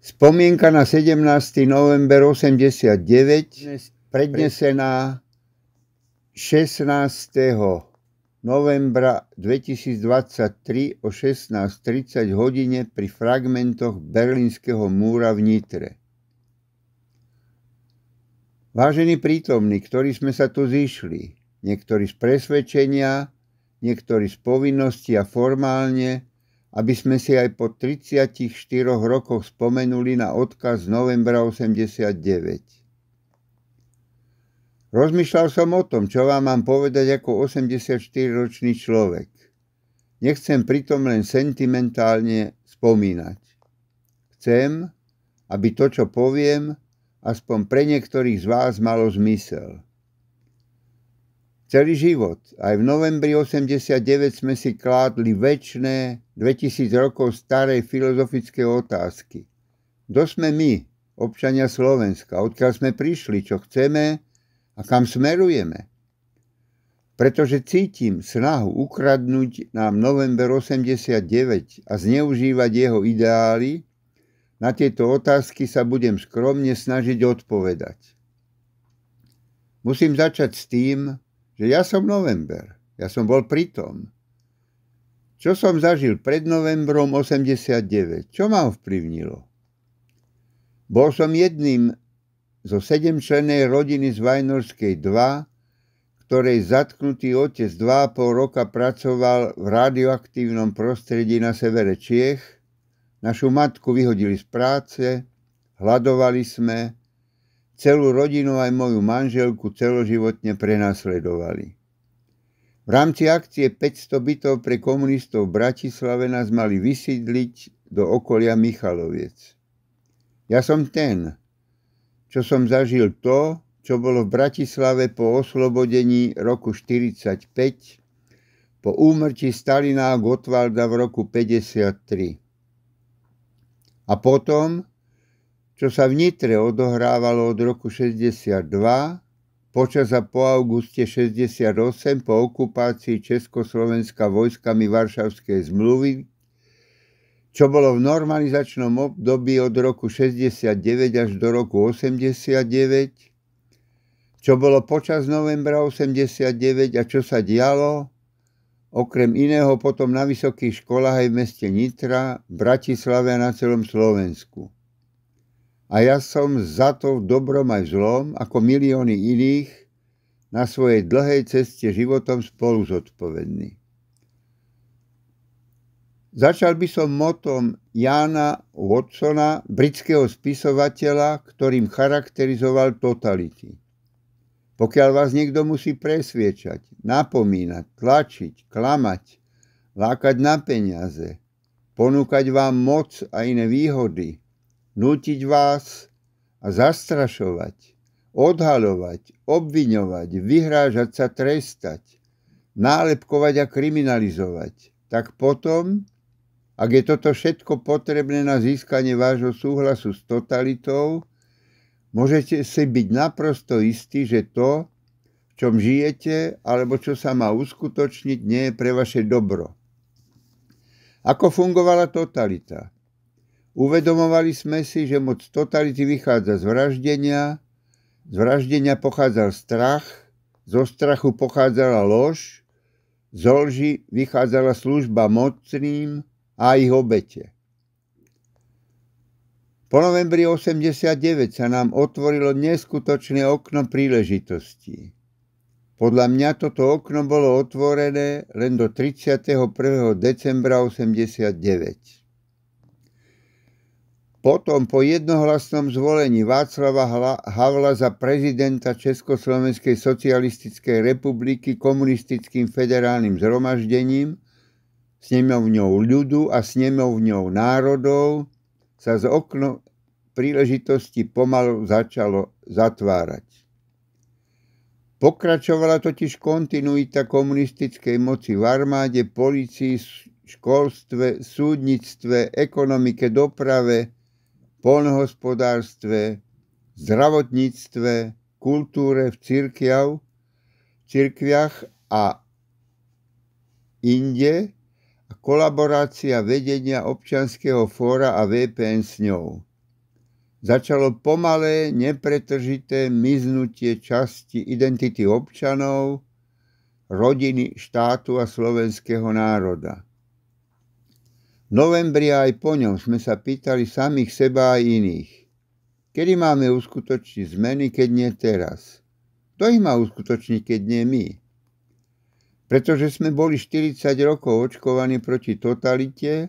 Spomienka na 17. november 89, prednesená 16. novembra 2023 o 16:30 hodine pri fragmentoch Berlínskeho múra v Nitre. Vážení prítomní, ktorí sme sa tu zišli, niektorí z presvedčenia, niektorí z povinnosti a formálne, aby sme si aj po 34 rokoch spomenuli na odkaz z novembra 89. Rozmýšľal som o tom, čo vám mám povedať ako 84-ročný človek. Nechcem pritom len sentimentálne spomínať. Chcem, aby to, čo poviem, aspoň pre niektorých z vás malo zmysel. Celý život, aj v novembri 89 sme si kládli večné, 2000 rokov staré filozofické otázky. Kto sme my, občania Slovenska, odkiaľ sme prišli, čo chceme a kam smerujeme? Pretože cítim snahu ukradnúť nám november 89 a zneužívať jeho ideály, na tieto otázky sa budem skromne snažiť odpovedať. Musím začať s tým, že ja som november, ja som bol pritom. Čo som zažil pred novembrom 89? Čo ma ovplyvnilo? Bol som jedným zo 7-člennej rodiny z Vajnorskej 2, ktorej zatknutý otec 2,5 roka pracoval v radioaktívnom prostredí na severe Čiech. Našu matku vyhodili z práce, hladovali sme, celú rodinu aj moju manželku celoživotne prenasledovali. V rámci akcie 500 bytov pre komunistov v Bratislave nás mali vysídliť do okolia Michaloviec. Ja som ten, čo som zažil to, čo bolo v Bratislave po oslobodení roku 1945, po úmrtí Stalina a Gottwalda v roku 1953. A potom, čo sa v Nitre odohrávalo od roku 1962, počas a po auguste 1968, po okupácii Československa vojskami Varšavskej zmluvy, čo bolo v normalizačnom období od roku 1969 až do roku 1989, čo bolo počas novembra 1989 a čo sa dialo, okrem iného potom na vysokých školách aj v meste Nitra, Bratislave a na celom Slovensku. A ja som za to v dobrom aj v zlom, ako milióny iných, na svojej dlhej ceste životom spolu zodpovedný. Začal by som motom Jána Watsona, britského spisovateľa, ktorým charakterizoval totality. Pokiaľ vás niekto musí presviečať, napomínať, tlačiť, klamať, lákať na peniaze, ponúkať vám moc a iné výhody, nútiť vás a zastrašovať, odhaľovať, obviňovať, vyhrážať sa, trestať, nálepkovať a kriminalizovať, tak potom, ak je toto všetko potrebné na získanie vášho súhlasu s totalitou, môžete si byť naprosto istí, že to, v čom žijete, alebo čo sa má uskutočniť, nie je pre vaše dobro. Ako fungovala totalita? Uvedomovali sme si, že moc totality vychádza z vraždenia pochádzal strach, zo strachu pochádzala lož, z lži vychádzala služba mocným a ich obete. Po novembri 89 sa nám otvorilo neskutočné okno príležitostí. Podľa mňa toto okno bolo otvorené len do 31. decembra 89. Potom po jednohlasnom zvolení Václava Havla za prezidenta Československej socialistickej republiky komunistickým federálnym zhromaždením, snemovňou ľudu a snemovňou národov, sa z okno príležitosti pomalu začalo zatvárať. Pokračovala totiž kontinuita komunistickej moci v armáde, polícii, školstve, súdnictve, ekonomike, doprave, poľnohospodárstve, zdravotníctve, kultúre, v cirkviach a inde a kolaborácia vedenia občianskeho fóra a VPN s ňou. začalo pomalé, nepretržité miznutie časti identity občanov, rodiny, štátu a slovenského národa. V novembri aj po ňom sme sa pýtali samých seba a iných. Kedy máme uskutočniť zmeny, keď nie teraz? Kto ich má uskutočniť, keď nie my? Pretože sme boli 40 rokov očkovaní proti totalite,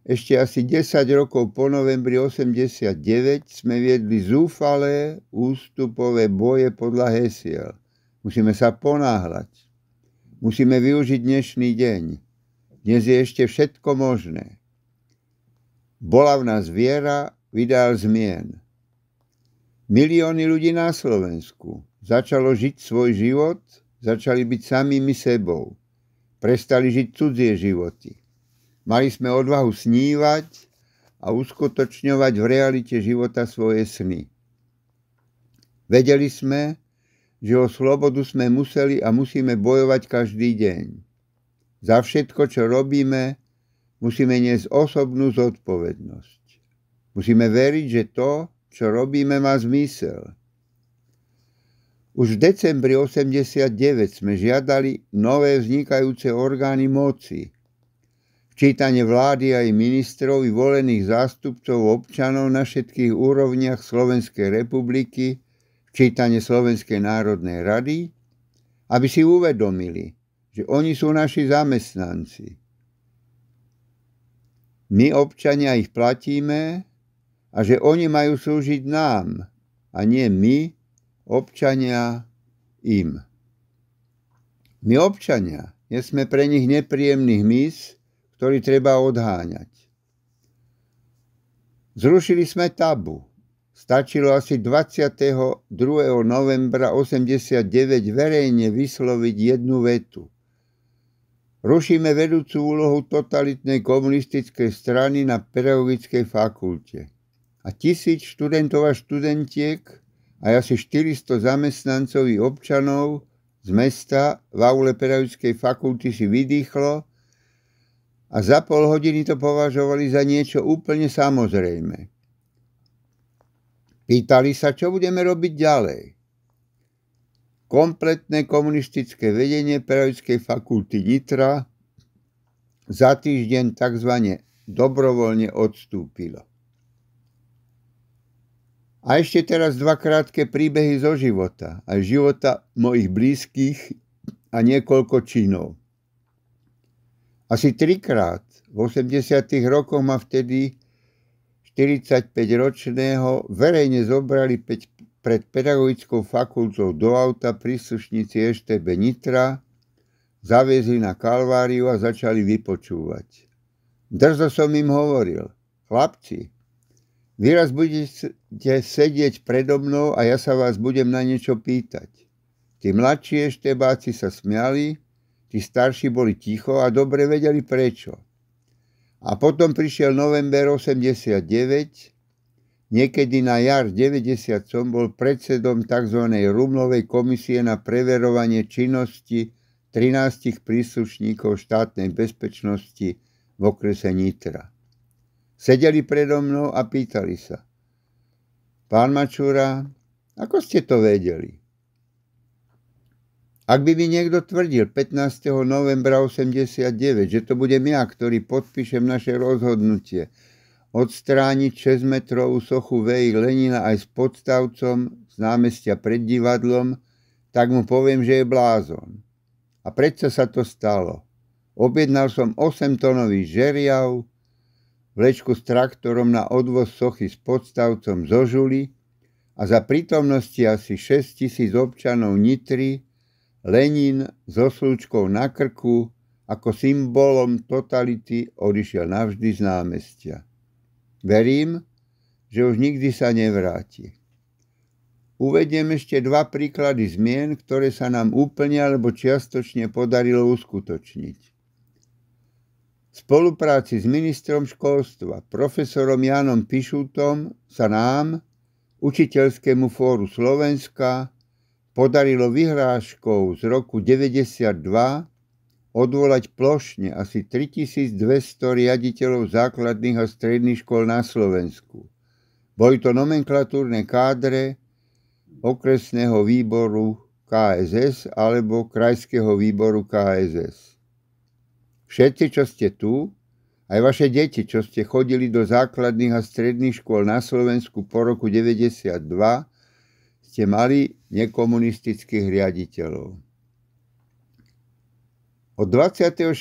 ešte asi 10 rokov po novembri 89 sme viedli zúfalé ústupové boje podľa hesiel. Musíme sa ponáhľať. Musíme využiť dnešný deň. Dnes je ešte všetko možné. Bola v nás viera, ideál zmien. Milióny ľudí na Slovensku začalo žiť svoj život, začali byť samými sebou. Prestali žiť cudzie životy. Mali sme odvahu snívať a uskutočňovať v realite života svoje sny. Vedeli sme, že o slobodu sme museli a musíme bojovať každý deň. Za všetko, čo robíme, musíme niesť osobnú zodpovednosť. Musíme veriť, že to, čo robíme, má zmysel. Už v decembri 89 sme žiadali nové vznikajúce orgány moci, včítanie vlády aj ministrov i volených zástupcov občanov na všetkých úrovniach Slovenskej republiky, včítanie Slovenskej národnej rady, aby si uvedomili, že oni sú naši zamestnanci. My, občania, ich platíme a že oni majú slúžiť nám a nie my, občania, im. My, občania, nie sme pre nich nepríjemný hmyz, ktorý treba odháňať. Zrušili sme tabu. Stačilo asi 22. novembra 89 verejne vysloviť jednu vetu. Rušíme vedúcu úlohu totalitnej komunistickej strany na pedagogickej fakulte. A 1000 študentov a študentiek a asi 400 zamestnancov i občanov z mesta v aule pedagogickej fakulty si vydýchlo a za pol hodiny to považovali za niečo úplne samozrejme. Pýtali sa, čo budeme robiť ďalej. Kompletné komunistické vedenie pedagogickej fakulty Nitra za týždeň tzv. Dobrovoľne odstúpilo. A ešte teraz 2 krátke príbehy zo života, aj života mojich blízkych a niekoľko činov. Asi 3-krát v 80. rokoch ma vtedy 45-ročného verejne zobrali pred pedagogickou fakultou do auta príslušníci EŠTB Nitra, zaviezli na Kalváriu a začali vypočúvať. Drzo som im hovoril, chlapci, vy raz budete sedieť predo mnou a ja sa vás budem na niečo pýtať. Tí mladší eštebáci sa smiali, tí starší boli ticho a dobre vedeli prečo. A potom prišiel november 89, niekedy na jar 90 som bol predsedom tzv. Rumlovej komisie na preverovanie činnosti 13 príslušníkov štátnej bezpečnosti v okrese Nitra. Sedeli predo mnou a pýtali sa, pán Mačúra, ako ste to vedeli? Ak by mi niekto tvrdil 15. novembra 89, že to budem ja, ktorý podpíšem naše rozhodnutie odstrániť 6-metrovú sochu V.I. Lenina aj s podstavcom z námestia pred divadlom, tak mu poviem, že je blázon. A predsa sa to stalo. Objednal som 8-tonový žeriav, vlečku s traktorom na odvoz sochy s podstavcom zo Žuly a za prítomnosti asi 6 000 občanov Nitry Lenin so slúčkou na krku ako symbolom totality odišiel navždy z námestia. Verím, že už nikdy sa nevráti. Uvediem ešte 2 príklady zmien, ktoré sa nám úplne alebo čiastočne podarilo uskutočniť. V spolupráci s ministrom školstva, profesorom Jánom Pišutom, sa nám, Učiteľskému fóru Slovenska, podarilo vyhláškou z roku 92 odvolať plošne asi 3200 riaditeľov základných a stredných škôl na Slovensku. Boli to nomenklatúrne kádre okresného výboru KSS alebo krajského výboru KSS. Všetci, čo ste tu, aj vaše deti, čo ste chodili do základných a stredných škôl na Slovensku po roku 92, ste mali nekomunistických riaditeľov. Od 26.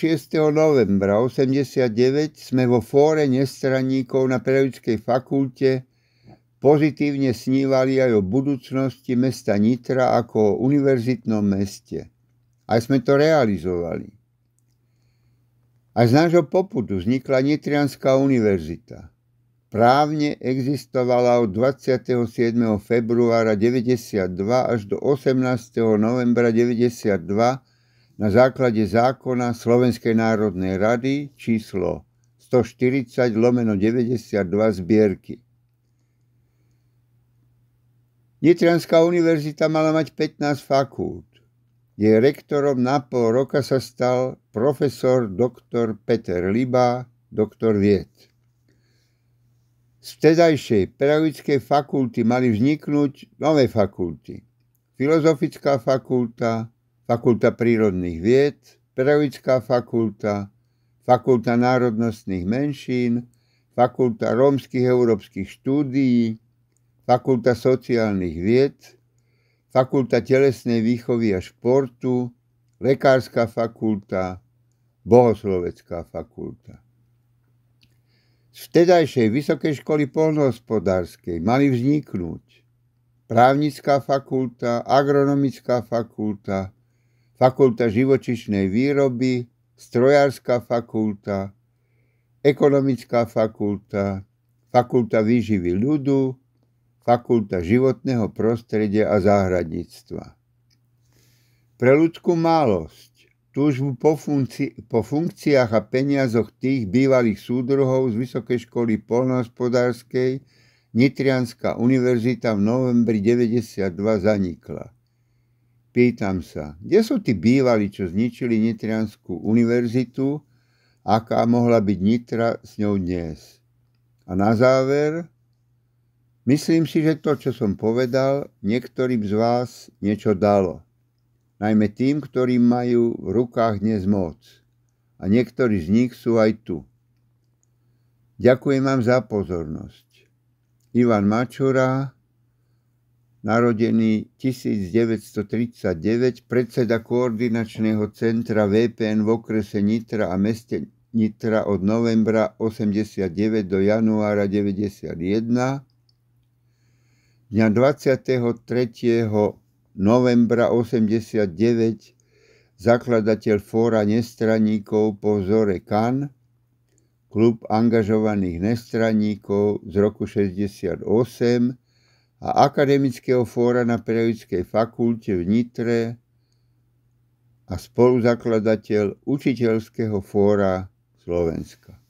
novembra 1989 sme vo fóre nestraníkov na Pedagogickej fakulte pozitívne snívali aj o budúcnosti mesta Nitra ako o univerzitnom meste. Aj sme to realizovali. Aj z nášho popudu vznikla Nitrianská univerzita. Právne existovala od 27. februára 1992 až do 18. novembra 1992 na základe zákona Slovenskej národnej rady číslo 140/92 zbierky. Nitrianská univerzita mala mať 15 fakult. Jej rektorom na pol roka sa stal profesor dr. Peter Liba, doktor vied. Z vtedajšej pedagogickej fakulty mali vzniknúť nové fakulty. Filozofická fakulta, Fakulta prírodných vied, Pedagogická fakulta, Fakulta národnostných menšín, Fakulta rómskych európskych štúdií, Fakulta sociálnych vied, Fakulta telesnej výchovy a športu, Lekárska fakulta, Bohoslovecká fakulta. Z vtedajšej Vysokej školy poľnohospodárskej mali vzniknúť Právnická fakulta, Agronomická fakulta, Fakulta živočíšnej výroby, Strojárska fakulta, Ekonomická fakulta, Fakulta výživy ľudu, Fakulta životného prostredia a záhradníctva. Pre ľudskú malosť, túžbu po funkciách a peniazoch tých bývalých súdruhov z Vysokej školy poľnohospodárskej Nitrianská univerzita v novembri 1992 zanikla. Pýtam sa, kde sú tí bývali, čo zničili Nitrianskú univerzitu, aká mohla byť Nitra s ňou dnes? A na záver, myslím si, že to, čo som povedal, niektorým z vás niečo dalo. Najmä tým, ktorí majú v rukách dnes moc. A niektorí z nich sú aj tu. Ďakujem vám za pozornosť. Ivan Mačura, narodený 1939, predseda koordinačného centra VPN v okrese Nitra a meste Nitra od novembra 89 do januára 91. Dňa 23. novembra 89 zakladateľ Fóra nestraníkov po vzore KAN, klub angažovaných nestraníkov z roku 68 a Akademického fóra na Pedagogickej fakulte v Nitre a spoluzakladateľ Učiteľského fóra Slovenska.